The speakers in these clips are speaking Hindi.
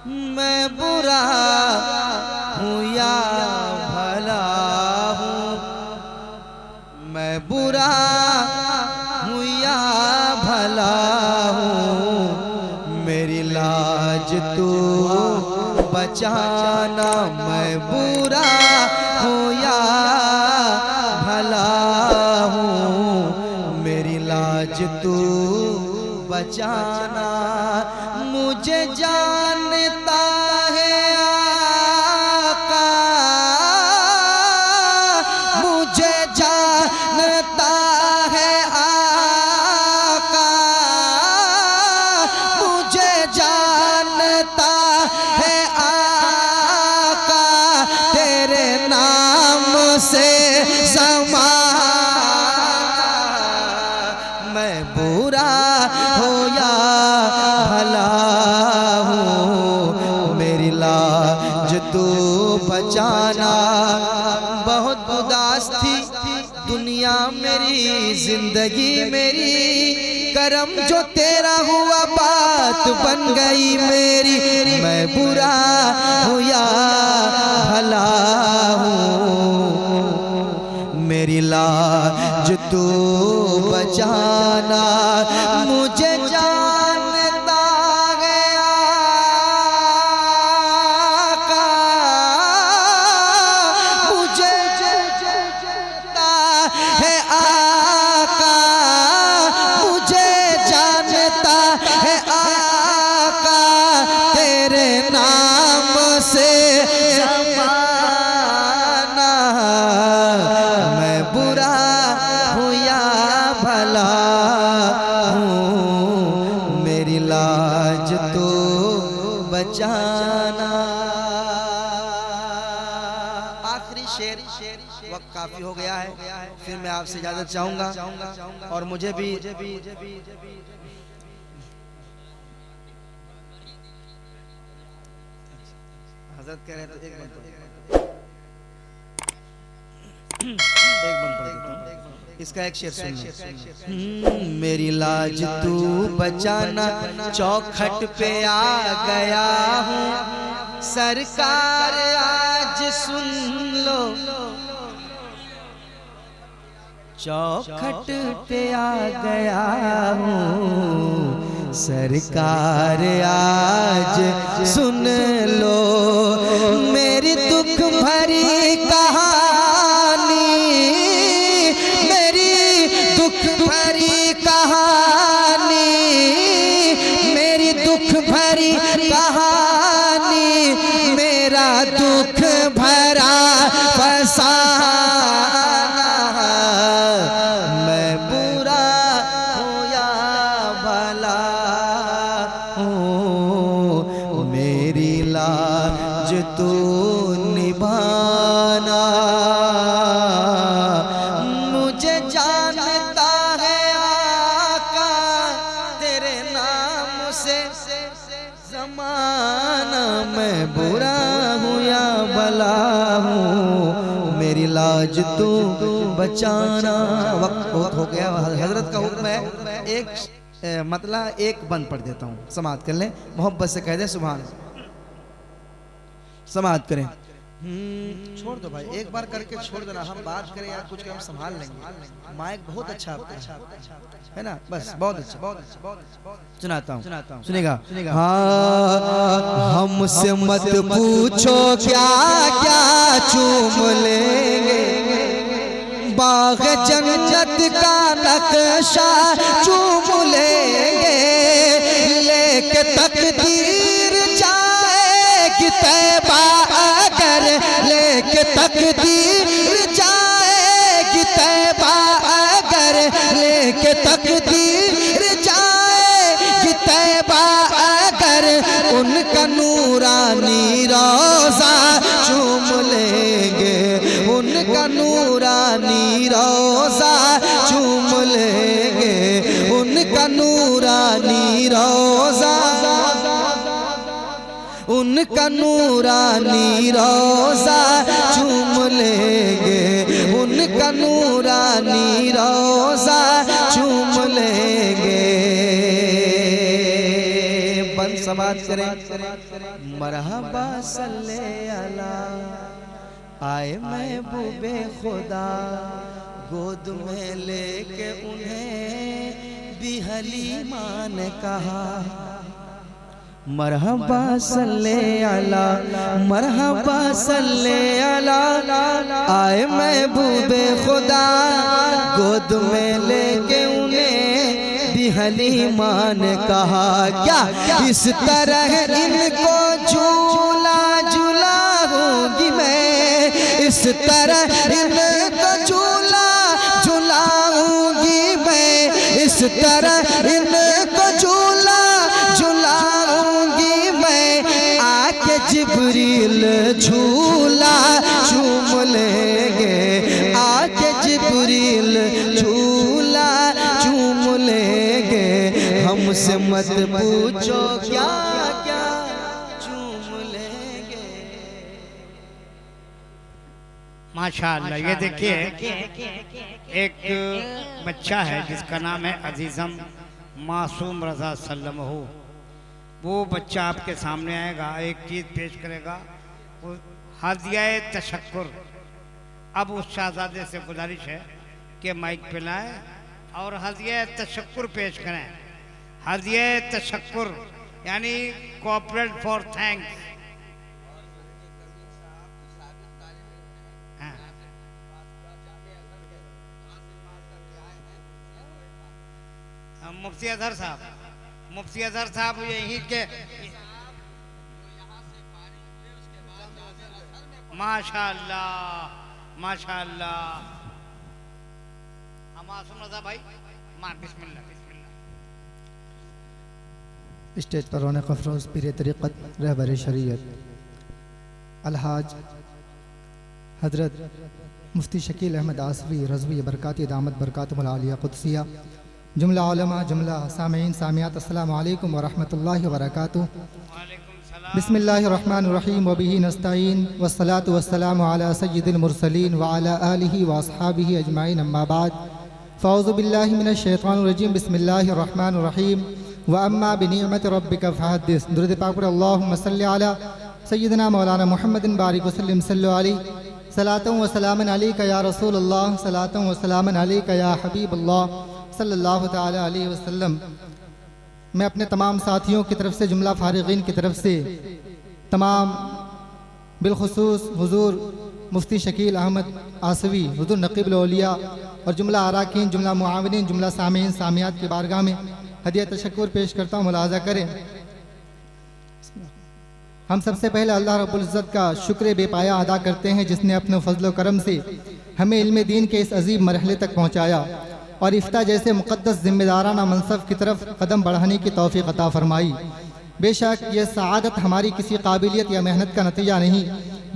मैं बुरा हूँ या भला हूँ, मैं बुरा हूँ या भला हूँ, मेरी लाज तू बचाना। मैं बुरा हूँ या भला हूँ, मेरी लाज तू बचाना। मुझे जानता है आका, मुझे जानता है आका, मुझे जानता है आका, तेरे नाम से ज़माना। मैं बुरा हो या भला हूँ, मेरी लाज तू बचाना। बहुत उदास थी दुनिया मेरी, जिंदगी मेरी, करम जो तेरा हुआ बात बन गई मेरी। मैं बुरा हूँ या भला हूँ, मेरी लाज तू बचाना। मुझे जानता गया का, मुझे जानता है आका, मुझे जानता है आका, तेरे नाम से ज़माना। मैं बुरा हूँ या भला हूँ, मेरी लाज तो बचाना। आखिरी शेर, वक्त काफी हो गया है, फिर मैं आपसे इजाजत चाहूंगा। और मुझे भी हजरत कह रहे थे एक बंद पढ़ देता हूं। इसका एक शेर सुन। मेरी लाज तू बचाना, चौखट पे आ गया हूँ सरकार, आज सुन लो। चौखट पे आ गया हूँ सरकार, आज सुन लो। मेरी दुख भरी कहानी, मेरी दुख भरी कहानी, मेरी दुख भरी कहानी, मेरा दुख भरा फसाना। मैं बुरा हूँ या भला हूँ, मेरी लाज तू निभाना। मुझे जानता है आका, तेरे नाम से ज़माना। मैं बुरा हूँ या भला हूँ, मेरी लाज तू बचाना। वक्त बहुत हो गया, हजरत का हुक्म है। एक मतलब एक बंद पढ़ देता हूँ, समाअत कर लें, मोहब्बत से कह दे सुभान। समाअत करें। छोड़ दो भाई, एक बार करके छोड़ देना, हम बात करें या कुछ हम संभाल लेंगे। माइक बहुत अच्छा है ना, बस बहुत अच्छा, बहुत अच्छा। सुनाता हूँ, सुनेगा। हाँ, हमसे मत पूछो क्या क्या चूम लेंगे, बाग जन्नत का नक्शा चूम लेंगे, लेके तकदीर जाएगी तैबा अगर, लेके तकदीर जाएगी तैबा अगर, लेके तकदीर जाएगी तैबा अगर, उनका नूरानी रोज़ा चूम लेंगे, उनका नूरानी रोज़ा चूम लेंगे, उनका नूरानी रोज़ा, उनका नूरानी रोज़ा चूम लेंगे, उनका नूरानी रोज़ा चूम लेंगे। फन समात करें। मरहबा सल्ले अला आए महबूबे खुदा, गोद में लेके उन्हें भी हलीमा ने कहा। मरहबा सल्ले अला, मरहबा सल्ले अला आए महबूबे खुदा, गोद में लेके उन्हें भी हलीमा ने कहा। क्या इस तरह इनको झूला झूलाऊंगी मैं, इस तरह इनको झूला झूलाऊंगी मैं, इस तरह इनको झूला झूलाऊंगी मैं। आके जिब्रील झूला झूम लेंगे, आके जिब्रील झूला झूम लेंगे। हमसे मत पूछो क्या क्या झूम लेंगे। माशाअल्लाह। ये देखिए एक बच्चा है जिसका नाम है अजीज़म मासूम रज़ा सल्लमहू। वो बच्चा आपके सामने आएगा, एक चीज़ पेश करेगा, वो हदिया तशक्कुर। अब उस शहजादे से गुजारिश है कि माइक पे लाएं और हदिया तशक्कुर पेश करें। हदिया तशक्कुर यानी कॉर्पोरेट फॉर थैंक्स। मुफ्ती अजहर साहब, मुफ्ती अजहर साहब यहीं के माशाअल्लाह माशाअल्लाह। मासूम रज़ा भाई बिस्मिल्लाह बिस्मिल्लाह। स्टेज पर रौनक अफरोज़ पीर तरीक़त रहबर शरीयत अलहाज हज़रत मुफ्ती शकील अहमद आसवी रज़वी बरकाती दामत बरकातुहुल आलिया क़ुद्सिया, जुमला उलमा जुमला सामीन सामियात, अस्सलामु अलैकुम व रहमतुल्लाहि व बरकातुहू। बिस्मिल्लाहिर्रहमानिर्रहीम व बिही नस्तईन वस्सलातु वस्सलामु अला सय्यिदिल मुरसलीन व अला आलिहि व अस्हाबिहि अजमाइन, अम्मा बाद। फ़अऊज़ु बिल्लाहि मिनश शैतानिर रजीम, बिस्मिल्लाहिर्रहमानिर्रहीम। व अम्मा बिनिअमति रब्बिका फहद्दिस। दुरूद पाक पर अल्लाहुम्मा सल्लि अला सय्यिदिना मौलाना मुहम्मदिन बारिक वसल्लिम सल्लु अलैहि। सलातुन व सलामुन अलैका या रसूलल्लाह, सलातुन व सलामुन अलैका या हबीबल्लाह सल्लल्लाहु तआला अलैहि वसल्लम। मैं अपने तमाम साथियों की तरफ से, जुमला फारिगीन की तरफ से, तमाम बिलखुसूस हुजूर मुफ्ती शकील अहमद आसवी, हुजूर नकीबुल औलिया और जुमला अराकीन, जुमला मुआविनीन, जुमला सामीन सामियात की बारगाह में हदिया तशक्कुर पेश करता हूँ। मुलाज़ा करें। हम सबसे पहले अल्लाह रब्बुल इज़्ज़त का शुक्र बेपाया अदा करते हैं जिसने अपने फजल करम से हमें इल्म दीन के इस अजीब मरहले तक पहुँचाया और इफ्ता जैसे मुक़द्दस ज़िम्मेदाराना मनसब की तरफ कदम बढ़ाने की तौफ़ीक़ अता फ़रमाई। बेशक ये सआदत हमारी किसी काबिलियत या मेहनत का नतीजा नहीं,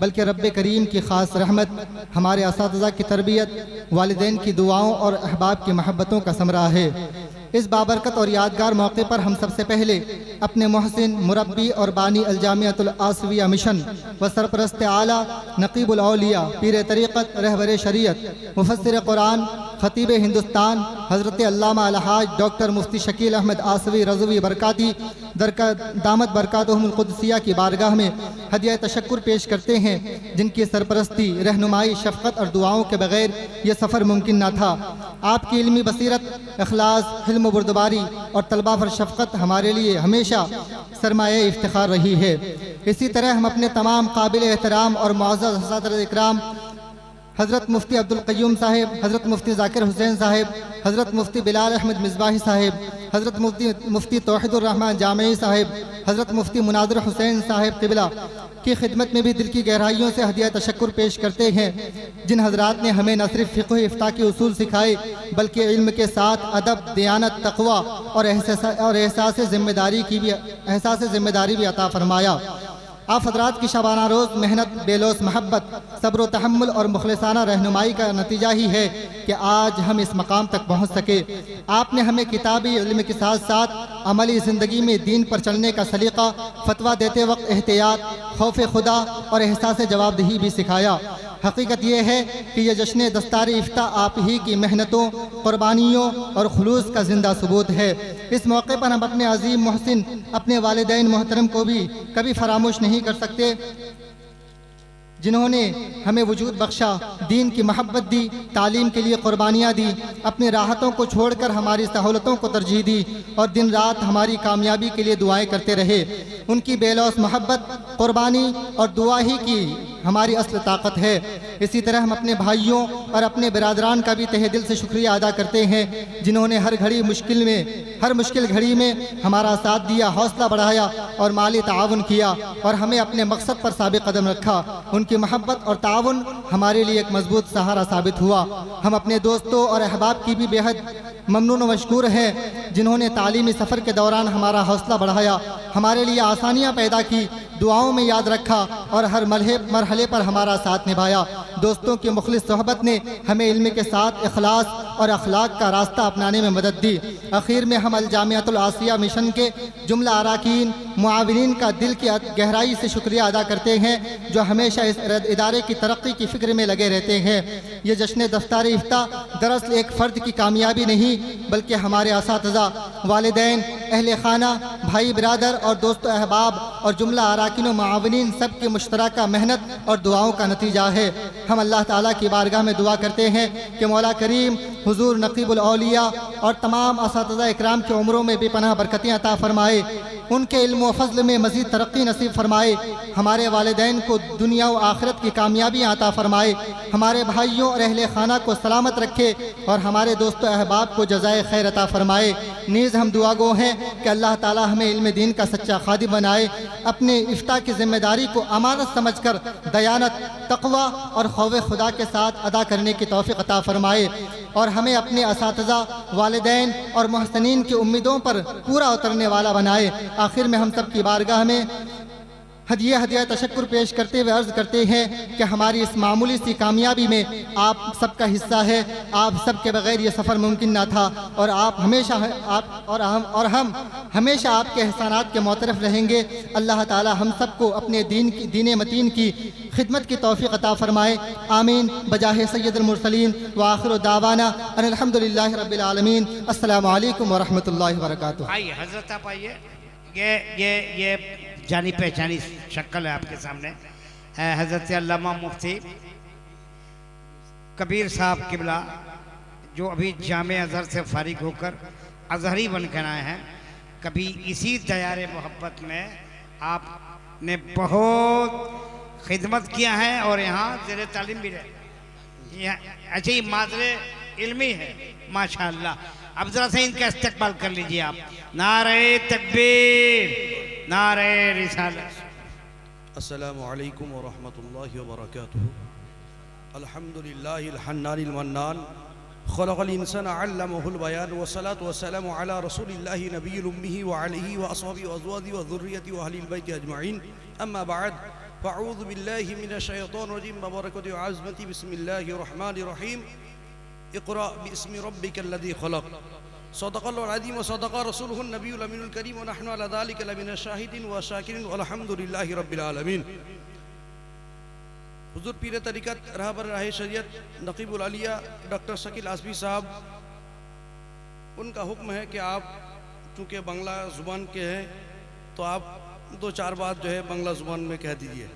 बल्कि रब्बे करीम की ख़ास रहमत, हमारे असातिज़ा की तरबियत, वालिदैन की दुआओं और अहबाब की महब्बतों का समरा है। इस बाबरकत और यादगार मौके पर हम सबसे पहले अपने मोहसिन मुरब्बी और बानी अल-जामियतुल आसविया मिशन व सरपरस्त आला नकीबुल औलिया पीर तरीक़त रहबर शरीयत मुफस्सिर कुरान ख़तीब हिंदुस्तान हज़रत अल्लामा अलहाज डॉक्टर मुफ्ती शकील अहमद आसवी रज़वी बरकाती दामत बरकातुहुल क़ुद्सिया की बारगाह में हदिया तशक्कुर पेश करते हैं, जिनकी सरपरस्ती, रहनुमाई, शफ़क़त और दुआओं के बग़ैर ये सफ़र मुमकिन न था। आपकी इल्मी बसीरत, इखलास, हिल्म बुर्दबारी और तलबा पर शफ़क़त हमारे लिए हमेशा सरमाए इफ्तिखार रही है। इसी तरह हम अपने तमाम काबिल एहतराम और मुअज़्ज़ज़ असातिज़ा इकराम हज़रत मुफ्ती अब्दुल क़य्यूम साहिब, हज़रत मुफ्ती ज़ाकिर हुसैन साहिब, हज़रत मुफ्ती बिलाल अहमद मिसबाही साहिब, हज़रत मुफ्ती तौहीदुर रहमान जामई साहिब, हज़रत मुफ्ती मुनाज़िर हुसैन साहिब क़िबला की खिदमत में भी दिल की गहराइयों से हदिया तशक्कुर पेश करते हैं, जिन हज़रात ने हमें न सिर्फ फ़िक़्ह इफ़्ता के उसूल सिखाए बल्कि इल्म के साथ अदब, दियानत, तक़वा और एहसास ज़िम्मेदारी भी अता फ़रमाया। आप हज़रात की शबाना रोज़ मेहनत, बेलोस महब्बत, सब्र व तहम्मुल और मुखलिसाना रहनुमाई का नतीजा ही है कि आज हम इस मकाम तक पहुँच सके। आपने हमें किताबी इल्म के साथ साथ अमली ज़िंदगी में दीन पर चलने का सलीक़ा, फतवा देते वक्त एहतियात, खौफ खुदा और एहसास जवाबदेही भी सिखाया। हकीकत ये है कि यह जश्न दस्तार इफ्ता आप ही की मेहनतों, कुर्बानियों और खुलूस का ज़िंदा सबूत है। इस मौके पर हम अपने अजीम मोहसिन, अपने वालिदैन मोहतरम को भी कभी फरामोश नहीं कर सकते, जिन्होंने हमें वजूद बख्शा, दीन की मोहब्बत दी, तालीम के लिए कुर्बानियाँ दी, अपनी राहतों को छोड़कर हमारी सहूलतों को तरजीह दी और दिन रात हमारी कामयाबी के लिए दुआएं करते रहे। उनकी बेलौस मोहब्बत, कुर्बानी और दुआ ही की हमारी असल ताकत है। इसी तरह हम अपने भाइयों और अपने बिरादरान का भी तहे दिल से शुक्रिया अदा करते हैं, जिन्होंने हर मुश्किल घड़ी में हमारा साथ दिया, हौसला बढ़ाया और माली ताउन किया और हमें अपने मकसद पर साबित कदम रखा। उनकी मोहब्बत और ताउन हमारे लिए एक मजबूत सहारा साबित हुआ। हम अपने दोस्तों और अहबाब की भी बेहद ममनून व मशकूर हैं, जिन्होंने तालीमी सफ़र के दौरान हमारा हौसला बढ़ाया, हमारे लिए आसानियाँ पैदा की, दुआओं में याद रखा और हर मरहले पर हमारा साथ निभाया। दोस्तों की मुखलिस सोहबत ने हमें इल्म के साथ इखलास और अखलाक का रास्ता अपनाने में मदद दी। आखिर में हम अल जामियातुल आसिया मिशन के जुमला अराकीन, मुआविनीन का दिल की गहराई से शुक्रिया अदा करते हैं, जो हमेशा इस इदारे की तरक्की की फ़िक्र में लगे रहते हैं। ये जश्न दफ्तार इफ्ता दरअसल एक फ़र्द की कामयाबी नहीं, बल्कि हमारे असातिज़ा, वालिदैन, अहले खाना, भाई बिरादर और दोस्तों अहबाब और जुमला अराकीन व मुआविनीन सब की मुश्तरका मेहनत और दुआओं का नतीजा है। हम अल्लाह ताला की बारगाह में दुआ करते हैं कि मौला करीम हुजूर नकीबुल औलिया और तमाम असातिज़ा इकराम की उम्रों में बेपनाह बरकतें अता फरमाए, उनके इल्म व फज़ल में मज़ीद तरक्की नसीब फरमाए, हमारे वालिदैन को दुनिया व आखिरत की कामयाबियाँ अता फरमाए, हमारे भाइयों और अहले खाना को सलामत रखे और हमारे दोस्तों अहबाब को जज़ाए खैर अता फरमाए। नीज़ हम दुआगो हैं कि अल्लाह ताला हमें इल्म दीन का सच्चा खादिम बनाए, अपने इफ्ता की जिम्मेदारी को अमानत समझकर दयानत, तक़वा और खौफ खुदा के साथ अदा करने की तौफ़ीक़ अता फरमाए और हमें अपने असातिज़ा, वालिदैन और मोहसिनीन की उम्मीदों पर पूरा उतरने वाला बनाए। आखिर में हम सब की बारगाह में हदिया तशक्कुर पेश करते हुए अर्ज़ करते हैं कि हमारी इस मामूली सी कामयाबी में आप सबका हिस्सा है। आप सब के बगैर ये सफ़र मुमकिन ना था और हम हमेशा आपके एहसानात के मोतरफ़ रहेंगे। अल्लाह ताला हम सबको अपने दीन मतीन की खिदमत की तौफ़ीक़ अता फ़रमाए। आमीन बजाहे सय्यदुल मुरसलीन व आखिरु दावाना अनिल हम्दुलिल्लाहि रब्बिल आलमीन। अस्सलामु अलैकुम व रहमतुल्लाहि व बरकातुहू। आइए हज़रत आप आइए। ये जानी पहचानी शक्ल है आपके सामने, है हज़रत अल्लामा मुफ्ती कबीर साहब किबला, जो अभी जामे अज़हर से फारिग होकर अज़हरी बनकर आए हैं। कभी इसी दयारे मोहब्बत में आपने बहुत खिदमत किया है और यहाँ ज़ेरे तालीम भी रहे। अच्छा ये मादरे इल्मी है माशाअल्लाह। अब ज़रा से इनका इस्तकबाल कर लीजिए आप। नारे तकबीर, नारे रिसालत। अस्सलामु अलैकुम व रहमतुल्लाहि व बरकातुहू। अल्हम्दुलिल्लाहिल हन्नानिल मन्नान खलक़ल इंसाना अल्लमहुल बयान व सलातु व सलामु अला रसूलिल्लाहि नबिय्यिल उम्मी व आलिहि व अस्हाबिहि व अज़वाजिहि व ज़ुर्रिय्यतिहि व अहलिल बैति अजमईन। अम्मा बअद फ़अऊज़ु बिल्लाहि मिनश शैतानिर रजीम व बरकतिहि व अज़मतिहि बिस्मिल्लाहिर रहमानिर रहीम। इक़रा बिस्मि रब्बिकल लज़ी खलक़। सदक़ल्लाहुल अज़ीम व सदक़ा रसूलुहुन नबियुल अमीनुल करीम व नहनु अला ज़ालिका लमिनश शाहिदीन व शाकिरीन वल्हम्दुलिल्लाहि रब्बिल आलमीन। हुज़ूर पीर तरीक़त रहबर राह शरीयत नकीबुल अलिया डॉक्टर शकील आज़मी साहब, उनका हुक्म है कि आप चूँकि बांग्ला ज़ुबान के हैं तो आप दो चार बात जो है बांग्ला ज़ुबान में कह दीजिए।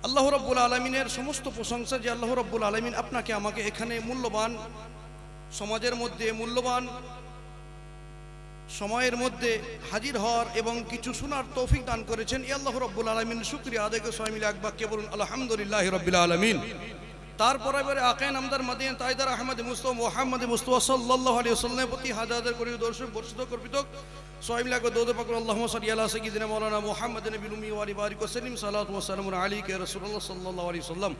আল্লাহ রাব্বুল আলামিনের সমস্ত প্রশংসা যে আল্লাহ রাব্বুল আলামিন আপনাকে আমাকে এখানে মূল্যবান সমাজের মধ্যে মূল্যবান সময়ের মধ্যে হাজির হওয়ার এবং কিছু শোনার তৌফিক দান করেছেন। এই আল্লাহ রাব্বুল আলামিনের শুকরিয়া আদায় করে সবাই মিলে এক বাক্যে বলুন আলহামদুলিল্লাহি রাব্বিল আলামিন। তারপরে এবারে আকায়ে নামদার মাদিনা তাইদার আহমদ মুস্তফা মুহাম্মদ মুস্তফা সাল্লাল্লাহু আলাইহি ওয়াসাল্লামের প্রতি হাজার করে দর্শক বর্ষিত কর্তৃক সবাই মিলে একবার দরুদ পাক আল্লাহুম্মা সাল্লি আলা সাইয়্যিদিনা মাওলানা মুহাম্মদ নবিল উম্মি ওয়া আলি বারিক ওয়া সাল্লিম সালাতু ওয়া সালামু আলাইকা ইয়া রাসূলুল্লাহ সাল্লাল্লাহু আলাইহি ওয়াসাল্লাম।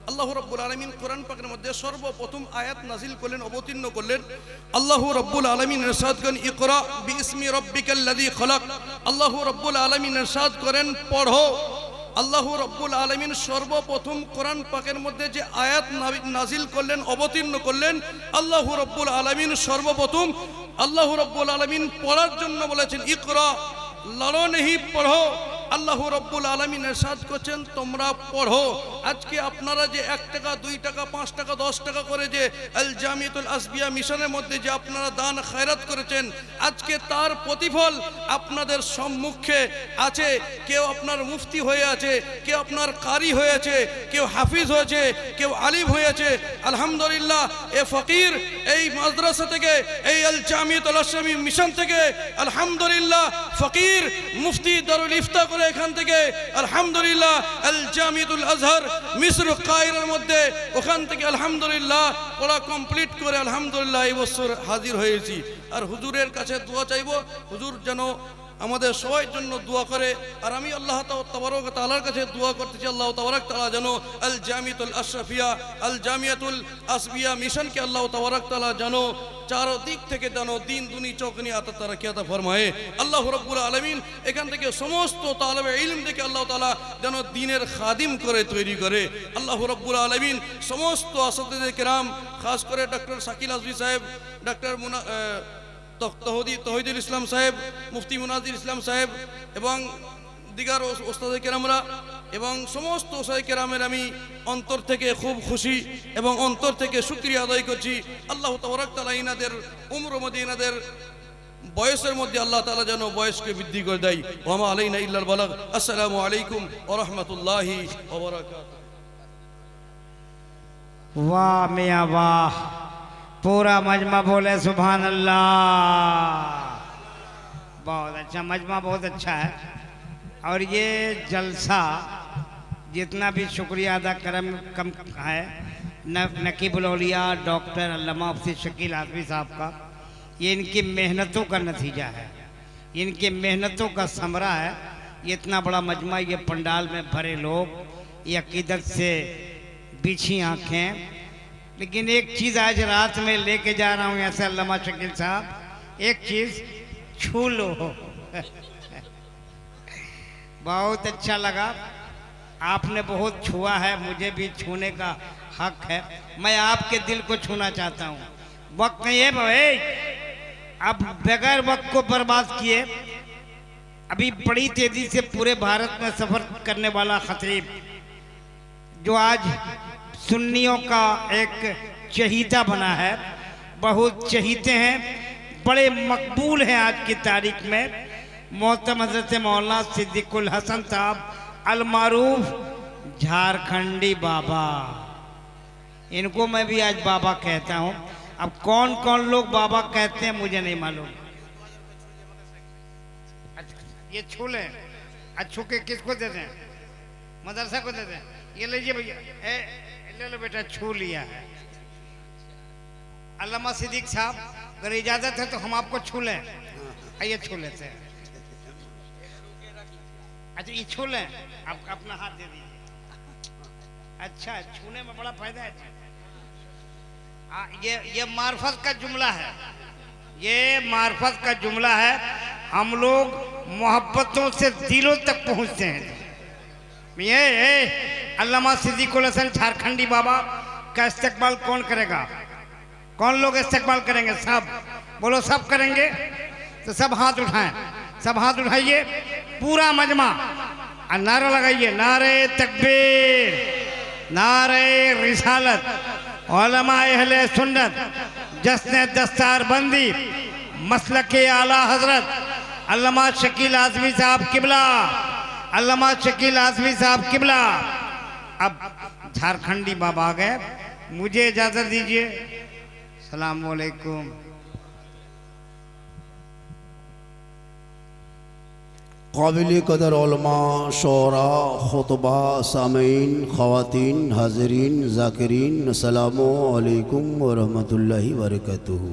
আল্লাহ রাব্বুল আলামিন কোরআন পাকের মধ্যে সর্বপ্রথম আয়াত নাজিল করলেন, অবতীর্ণ করলেন। আল্লাহ রাব্বুল আলামিন ইরশাদ করেন ইকরা বিইসমি রাব্বিকাল্লাযী খলাক। আল্লাহ রাব্বুল আলামিন ইরশাদ করেন পড়ো। আল্লাহ রাব্বুল আলামিন সর্বপ্রথম কোরআন পাকের মধ্যে যে আয়াত নাজিল করলেন, অবতীর্ণ করলেন, আল্লাহ রাব্বুল আলামিন সর্বপ্রথম আল্লাহ রাব্বুল আলামিন পড়ার জন্য বলেছেন ইকরা, লড়ো नहीं पढ़ो। আল্লাহ রব্বুল আলামিন ইরশাদ করছেন তোমরা পড়ো। আজকে আপনারা যে 1 টাকা 2 টাকা 5 টাকা 10 টাকা করে যে আল জামিয়াতুল আসবিয়া মিশনের মধ্যে যে আপনারা দান খয়রাত করেছেন, আজকে তার প্রতিফল আপনাদের সম্মুখে আছে। কেউ আপনার মুফতি হয়ে আছে, কেউ আপনার কারি হয়েছে, কেউ হাফিজ হয়েছে, কেউ আলিম হয়েছে। আলহামদুলিল্লাহ এ ফকির এই মাদ্রাসা থেকে, এই আল জামিয়াতুল আসলামী মিশন থেকে আলহামদুলিল্লাহ ফকির মুফতি দারুল ইফতা করে এখান থেকে আলহামদুলিল্লাহ আল জামিয়াতুল আজহার মিসর কায়রোর মধ্যে ওখান থেকে আলহামদুলিল্লাহ পড়া কমপ্লিট করে আলহামদুলিল্লাহ এই বছর হাজির হয়েছি। আর হুজুরের কাছে দোয়া চাইবো, হুজুর যেন আমাদের সবার জন্য দোয়া করে। আর আমি আল্লাহ তাবারক তাআলার কাছে দোয়া করতেছি, আল্লাহ তাবারক তাআলা যেন আল জামিয়াতুল আশরাফিয়া আল জামিয়াতুল আসবিয়া মিশনকে আল্লাহ তাবারক তাআলা যেন চারদিক থেকে যেন দিন দুনি চৌকনি আতা তারাকি আতা ফরমায়ে। আল্লাহ রাব্বুল আলামিন এখান থেকে সমস্ত তালেবে ইলম থেকে আল্লাহ তাআলা যেন দ্বীনের খাদিম করে তৈরি করে। আল্লাহ রাব্বুল আলামিন সমস্ত আসাতিজে কেরাম, খাস করে ডক্টর শাকিল আজমি সাহেব, ডক্টর তৌহিদুল ইসলাম সাহেব, মুফতি মুনাজির ইসলাম সাহেব এবং দিগার ওস্তাদে কেরামরা এবং সমস্ত ওস্তাদে কেরামের আমি অন্তর থেকে খুব খুশি এবং অন্তর থেকে শুকরিয়া আদায় করছি। আল্লাহ তাবারক তাআলা ইনাদের উমর মধ্যে, ইনাদের বয়সের মধ্যে আল্লাহ তাআলা যেন বয়সকে বৃদ্ধি করে দেয়। ওয়া মা আলাইনা ইল্লাল বালাগ। আসসালামু আলাইকুম ওয়া রাহমাতুল্লাহি ওয়া বারাকাতুহু। वाह मियाँ वाह, पूरा मजमा बोले सुभान अल्लाह। बहुत अच्छा मजमा, बहुत अच्छा है। और ये जलसा जितना भी शुक्रिया अदा करम कम है नकीबुल औलिया डॉक्टर अल्लामा मुफ्ती शकील आज़मी साहब का, ये इनकी मेहनतों का नतीजा है, इनकी मेहनतों का समरा है। ये इतना बड़ा मजमा, ये पंडाल में भरे लोग, ये अकीदत से बिछी आँखें। लेकिन एक चीज़ आज रात में लेके जा रहा हूँ ऐसे अल्लामा शकील साहब, एक चीज़ छू लो। बहुत अच्छा लगा, आपने बहुत छुआ है, मुझे भी छूने का हक है। मैं आपके दिल को छूना चाहता हूँ। वक्त नहीं है भाई, अब बगैर वक्त को बर्बाद किए अभी बड़ी तेजी से पूरे भारत में सफ़र करने वाला खतीब, जो आज सुन्नियों का एक चहीता बना है, बहुत चहीते हैं, बड़े मकबूल हैं आज की तारीख में, मोहतरम हज़रत मौलाना सिद्दीकुल हसन साहब अल मारूफ झारखंडी बाबा। इनको मैं भी आज बाबा कहता हूँ। अब कौन कौन लोग बाबा कहते हैं मुझे नहीं मालूम। ये छू लें, छू के किसको दे दें? मदरसा को दे दें। ये लीजिए भैया, ले लो बेटा, छू लिया है। अल्लामा सिद्दीक साहब अगर इजाजत है तो हम आपको छू लें। आइए छू लेते हैं। अच्छा ये छू लें, आप अपना हाथ दे दीजिए। अच्छा, छूने में बड़ा फायदा है। ये मार्फत का जुमला है, ये मार्फत का जुमला है। हम लोग मोहब्बतों से दिलों तक पहुंचते हैं। ये अल्लामा सिद्दीकुल हसन झारखंडी बाबा का इस्तकबाल कौन करेगा? कौन लोग इस्तकबाल करेंगे? सब बोलो, सब करेंगे तो सब हाथ उठाएं, सब हाथ उठाइए, पूरा मजमा, और नारा लगाइए, नारे तकबीर, नारे रिसालत, उलमा अहले सुन्नत, जश्न दस्तार बंदी, मसलके आला हजरत अल्लामा शकील आज़मी साहब किबला, अल्लामा शकील आज़मी साहब किबला। अब झारखंडी बाबा आ गए, मुझे इजाज़त दीजिए। सलाम अलैकुम। काबिल कदर उलमा, शोरा, खुतबा, सामीन, ख़वातीन, हाज़रीन, ज़ाकिरीन, अस्सलामु अलैकुम व रहमतुल्लाहि व बरकातुहू।